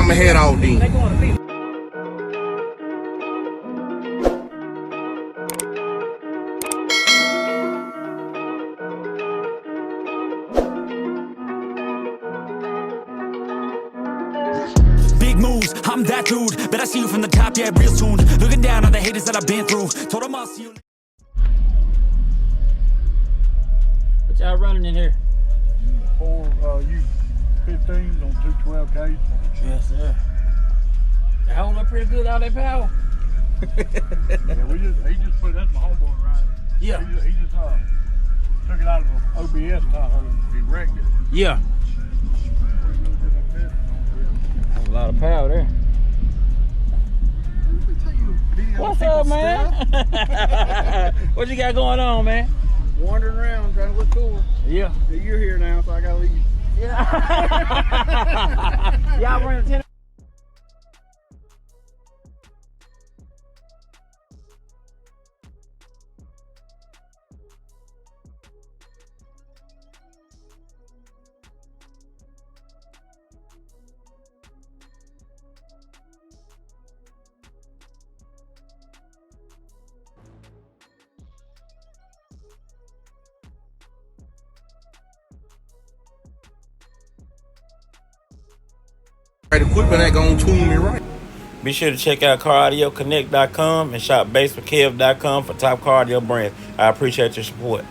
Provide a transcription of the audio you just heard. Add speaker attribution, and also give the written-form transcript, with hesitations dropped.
Speaker 1: I'ma head out then.
Speaker 2: They going to be.
Speaker 3: Big moves, I'm that dude. Bet I see you from the top, yeah, real soon. Looking down on the haters that I've been through. Told them I'll see you.
Speaker 2: What y'all running in here?
Speaker 4: 4 U-15s on 212Ks.
Speaker 2: Yes, sir. They hold up pretty good, all that power.
Speaker 4: Yeah, he just put, that's my homeboy riding.
Speaker 2: Yeah.
Speaker 4: He just took it out of an OBS Tahoe. He wrecked it.
Speaker 2: Yeah. That's a lot of power there. What's up, man? What you got going on, man?
Speaker 5: Wandering around trying to look cool.
Speaker 2: Yeah.
Speaker 5: You're here now, so I gotta leave.
Speaker 2: Yeah. Y'all running 10.
Speaker 1: Right, equipment ain't gonna tune me right.
Speaker 6: Be sure to check out CarAudioConnect.com and shop BASSWITHKEV.com for top car audio brands. I appreciate your support.